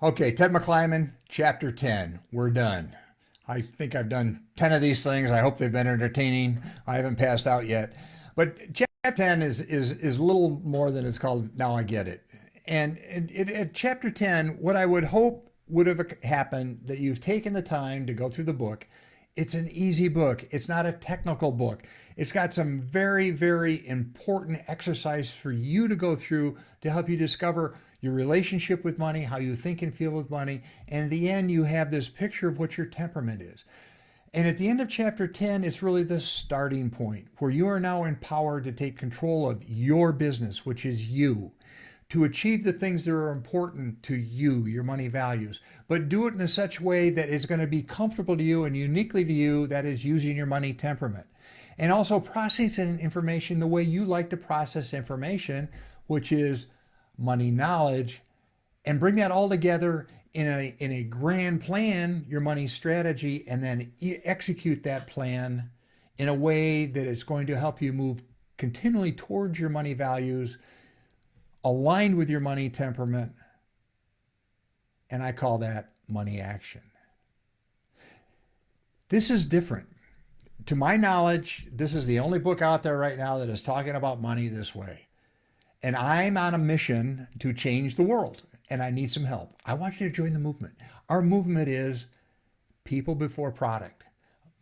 Okay, Ted McClyman, Chapter 10. We're done. I think I've done 10 of these things. I hope they've been entertaining. I haven't passed out yet. But Chapter 10 is a little more than it's called Now I Get It. And at Chapter 10, what I would hope would have happened that you've taken the time to go through the book. It's an easy book. It's not a technical book. It's got some very, very important exercise for you to go through to help you discover your relationship with money, how you think and feel with money. And in the end, you have this picture of what your temperament is. And at the end of chapter 10, it's really the starting point where you are now empowered to take control of your business, which is you, to achieve the things that are important to you, your money values, but do it in a such way that it's going to be comfortable to you and uniquely to you, that is using your money temperament. And also processing information the way you like to process information, which is money knowledge, and bring that all together in a grand plan, your money strategy, and then execute that plan in a way that it's going to help you move continually towards your money values, aligned with your money temperament, and I call that money action. This is different. To my knowledge, this is the only book out there right now that is talking about money this way. And I'm on a mission to change the world, and I need some help. I want you to join the movement. Our movement is people before product.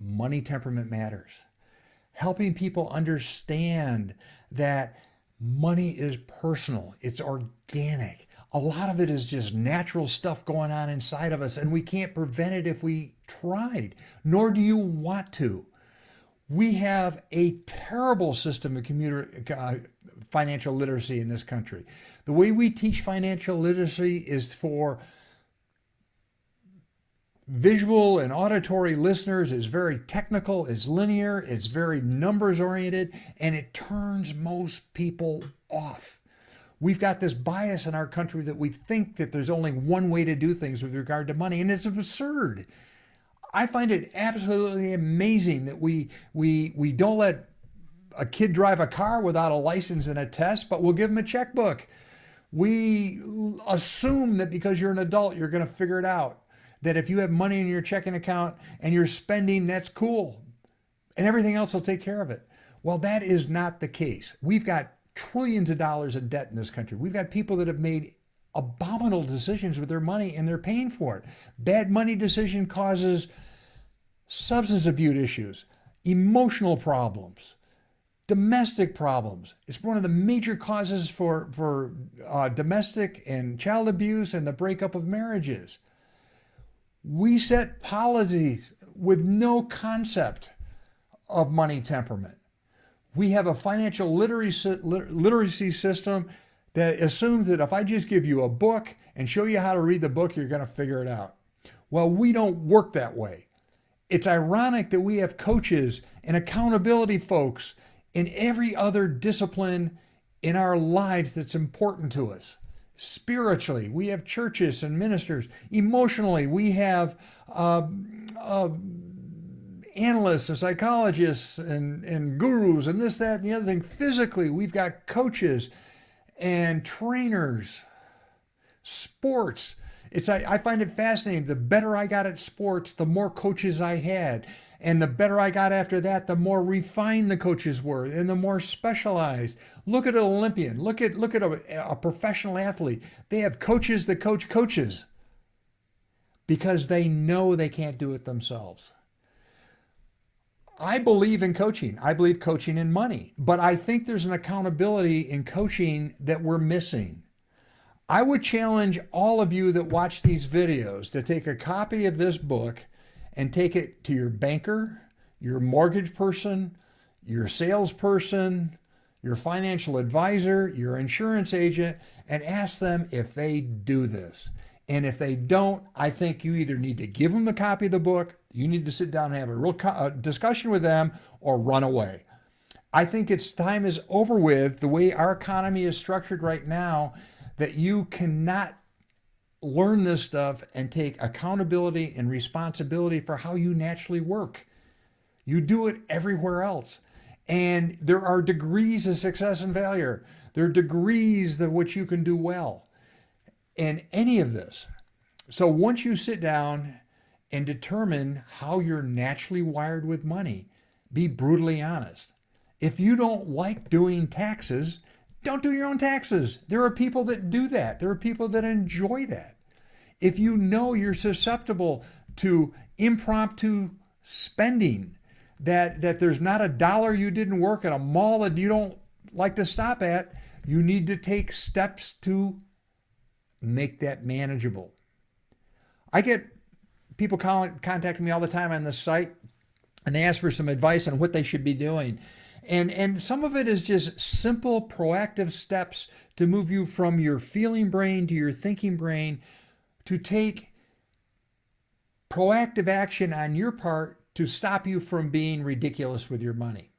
Money temperament matters. Helping people understand that money is personal. It's organic. A lot of it is just natural stuff going on inside of us, and we can't prevent it if we tried, nor do you want to. We have a terrible system of financial literacy in this country. The way we teach financial literacy is for visual and auditory listeners. It's very technical, it's linear, it's very numbers oriented, and it turns most people off. We've got this bias in our country that we think that there's only one way to do things with regard to money, and it's absurd. I find it absolutely amazing that we don't let a kid drive a car without a license and a test, but we'll give them a checkbook. We assume that because you're an adult, you're going to figure it out. That if you have money in your checking account and you're spending, that's cool. And everything else will take care of it. Well, that is not the case. We've got trillions of dollars in debt in this country. We've got people that have made abominable decisions with their money and they're paying for it. Bad money decision causes substance abuse issues, emotional problems, domestic problems. It's one of the major causes for domestic and child abuse and the breakup of marriages. We set policies with no concept of money temperament. We have a financial literacy system that assumes that if I just give you a book and show you how to read the book, you're going to figure it out. Well, we don't work that way. It's ironic that we have coaches and accountability folks in every other discipline in our lives that's important to us. Spiritually, we have churches and ministers. Emotionally, we have analysts and psychologists and gurus and this, that, and the other thing. Physically, we've got coaches and trainers. Sports. I find it fascinating. The better I got at sports, the more coaches I had. And the better I got after that, the more refined the coaches were and the more specialized. Look at an Olympian. Look at a professional athlete. They have coaches that coach coaches because they know they can't do it themselves. I believe in coaching. I believe coaching in money. But I think there's an accountability in coaching that we're missing. I would challenge all of you that watch these videos to take a copy of this book and take it to your banker, your mortgage person, your salesperson, your financial advisor, your insurance agent, and ask them if they do this. And if they don't, I think you either need to give them a copy of the book, you need to sit down and have a real discussion with them, or run away. I think its time is over with the way our economy is structured right now, that you cannot learn this stuff and take accountability and responsibility for how you naturally work. You do it everywhere else. And there are degrees of success and failure. There are degrees of which you can do well. And any of this, So once you sit down and determine how you're naturally wired with money, be brutally honest. If you don't like doing taxes, don't do your own taxes. There are people that do that. There are people that enjoy that. If you know you're susceptible to impromptu spending, that there's not a dollar you didn't work at a mall that you don't like to stop at, you need to take steps to make that manageable. I get people contacting me all the time on this site, and they ask for some advice on what they should be doing. And some of it is just simple proactive steps to move you from your feeling brain to your thinking brain, to take proactive action on your part to stop you from being ridiculous with your money.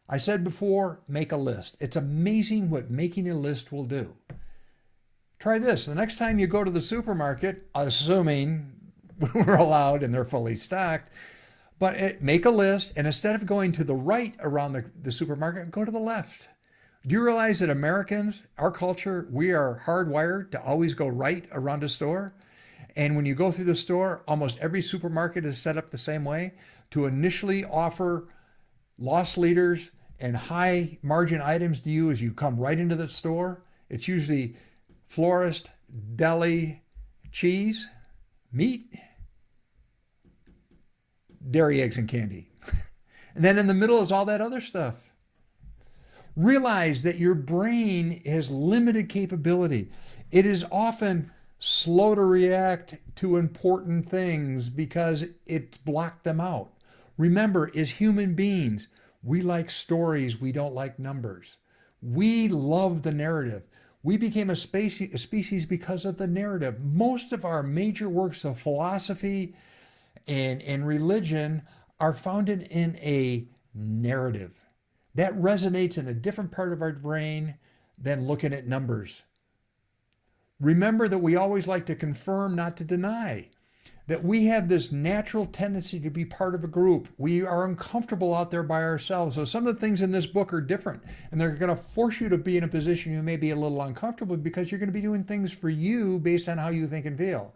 I said before, make a list. It's amazing what making a list will do. Try this. The next time you go to the supermarket, assuming we're allowed and they're fully stocked, but make a list, and instead of going to the right around the supermarket, go to the left. Do you realize that Americans, our culture, we are hardwired to always go right around a store? And when you go through the store, almost every supermarket is set up the same way to initially offer loss leaders and high margin items to you as you come right into the store. It's usually florist, deli, cheese, meat, dairy, eggs, and candy. And then in the middle is all that other stuff. Realize that your brain has limited capability. It is often slow to react to important things because it's blocked them out. Remember, as human beings, we like stories, we don't like numbers. We love the narrative. We became a species because of the narrative. Most of our major works of philosophy and religion are founded in a narrative. That resonates in a different part of our brain than looking at numbers. Remember that we always like to confirm, not to deny. That we have this natural tendency to be part of a group. We are uncomfortable out there by ourselves. So some of the things in this book are different, and they're going to force you to be in a position you may be a little uncomfortable because you're going to be doing things for you based on how you think and feel.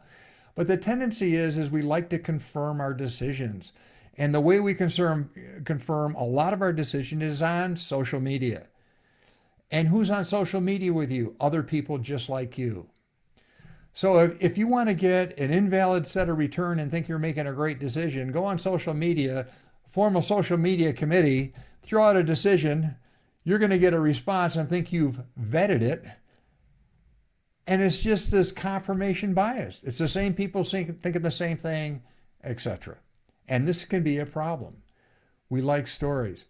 But the tendency is we like to confirm our decisions. And the way we confirm a lot of our decisions is on social media. And who's on social media with you? Other people just like you. So if you want to get an invalid set of return and think you're making a great decision, go on social media, form a social media committee, throw out a decision. You're going to get a response and think you've vetted it. And it's just this confirmation bias. It's the same people thinking the same thing, etc. And this can be a problem. We like stories.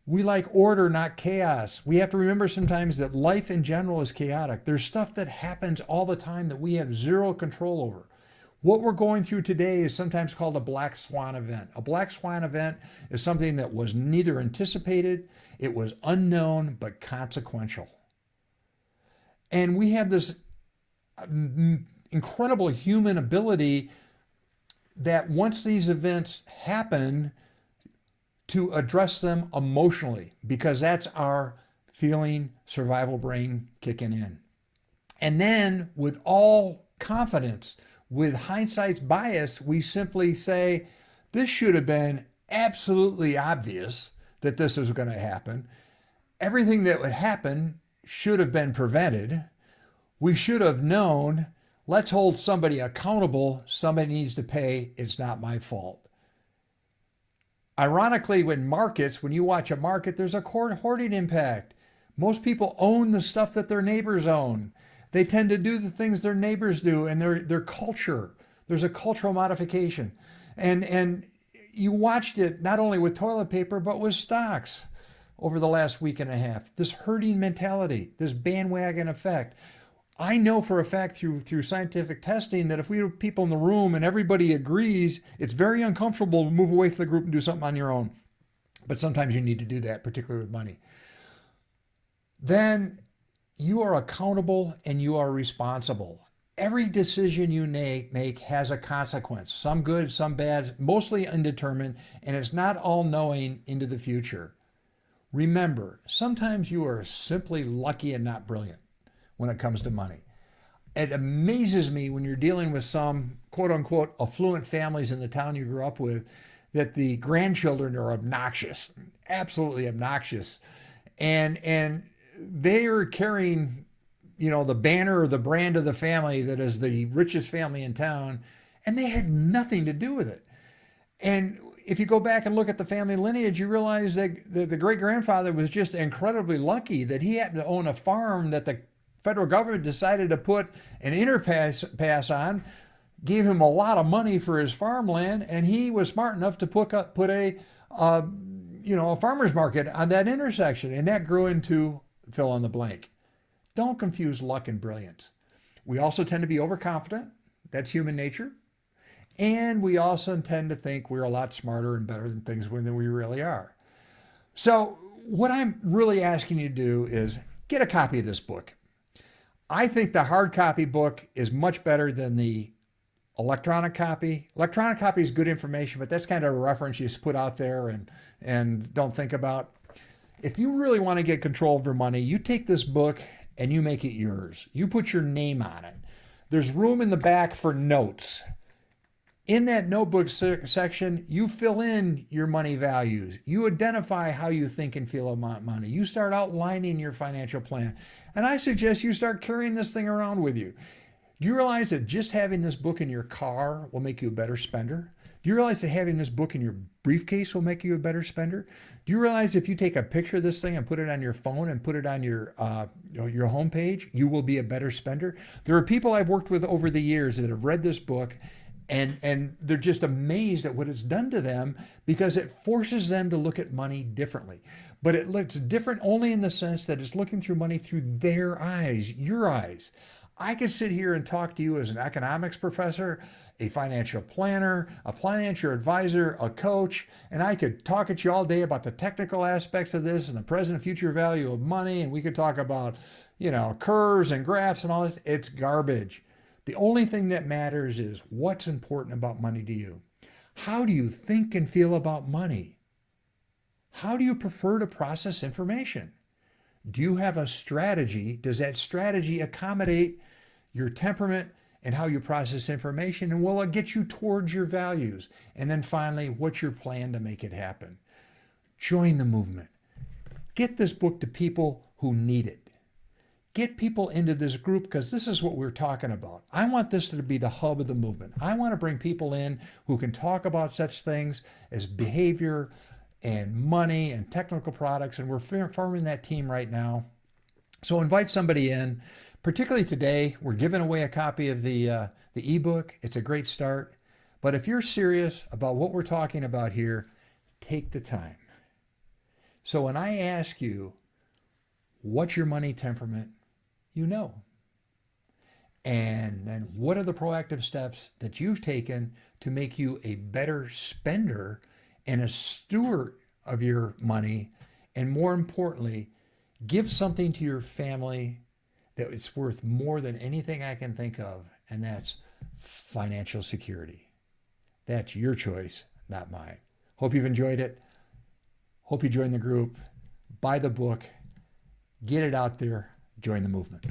We like order, not chaos. We have to remember sometimes that life in general is chaotic. There's stuff that happens all the time that we have zero control over. What we're going through today is sometimes called a black swan event. A black swan event is something that was neither anticipated, it was unknown, but consequential. And we have this incredible human ability that once these events happen, to address them emotionally, because that's our feeling survival brain kicking in. And then with all confidence, with hindsight's bias, we simply say, this should have been absolutely obvious that this was going to happen. Everything that would happen should have been prevented. We should have known. Let's hold somebody accountable. Somebody needs to pay. It's not my fault. Ironically, when you watch a market, there's a hoarding impact. Most people own the stuff that their neighbors own. They tend to do the things their neighbors do, and their culture. There's a cultural modification. And you watched it not only with toilet paper, but with stocks over the last week and a half. This herding mentality, this bandwagon effect. I know for a fact through scientific testing that if we have people in the room and everybody agrees, it's very uncomfortable to move away from the group and do something on your own. But sometimes you need to do that, particularly with money. Then you are accountable and you are responsible. Every decision you make has a consequence, some good, some bad, mostly undetermined, and it's not all-knowing into the future. Remember, sometimes you are simply lucky and not brilliant when it comes to money. It amazes me when you're dealing with some quote unquote affluent families in the town you grew up with that the grandchildren are obnoxious, absolutely obnoxious. And they are carrying, the banner or the brand of the family that is the richest family in town, and they had nothing to do with it. And if you go back and look at the family lineage, you realize that the great grandfather was just incredibly lucky that he happened to own a farm that the federal government decided to put an pass on, gave him a lot of money for his farmland, and he was smart enough to put a farmer's market on that intersection, and that grew into fill in the blank. Don't confuse luck and brilliance. We also tend to be overconfident. That's human nature. And we also tend to think we're a lot smarter and better than things than we really are. So what I'm really asking you to do is get a copy of this book. I think the hard copy book is much better than the electronic copy. Electronic copy is good information, but that's kind of a reference you just put out there and don't think about. If you really want to get control of your money, you take this book and you make it yours. You put your name on it. There's room in the back for notes. In that notebook section, you fill in your money values. You identify how you think and feel about money. You start outlining your financial plan. And I suggest you start carrying this thing around with you. Do you realize that just having this book in your car will make you a better spender? Do you realize that having this book in your briefcase will make you a better spender? Do you realize if you take a picture of this thing and put it on your phone and put it on your homepage, you will be a better spender? There are people I've worked with over the years that have read this book and they're just amazed at what it's done to them because it forces them to look at money differently. But it looks different only in the sense that it's looking through money through their eyes, your eyes. I could sit here and talk to you as an economics professor, a financial planner, a financial advisor, a coach, and I could talk at you all day about the technical aspects of this and the present and future value of money, and we could talk about, curves and graphs and all this. It's garbage. The only thing that matters is what's important about money to you. How do you think and feel about money? How do you prefer to process information? Do you have a strategy? Does that strategy accommodate your temperament and how you process information? And will it get you towards your values? And then finally, what's your plan to make it happen? Join the movement. Get this book to people who need it. Get people into this group because this is what we're talking about. I want this to be the hub of the movement. I want to bring people in who can talk about such things as behavior and money and technical products, and we're forming that team right now. So invite somebody in. Particularly today, we're giving away a copy of the ebook. It's a great start. But if you're serious about what we're talking about here, take the time. So when I ask you, what's your money temperament? You know. And then what are the proactive steps that you've taken to make you a better spender and a steward of your money? And more importantly, give something to your family that it's worth more than anything I can think of, and that's financial security. That's your choice, not mine. Hope you've enjoyed it. Hope you join the group. Buy the book. Get it out there. Join the movement.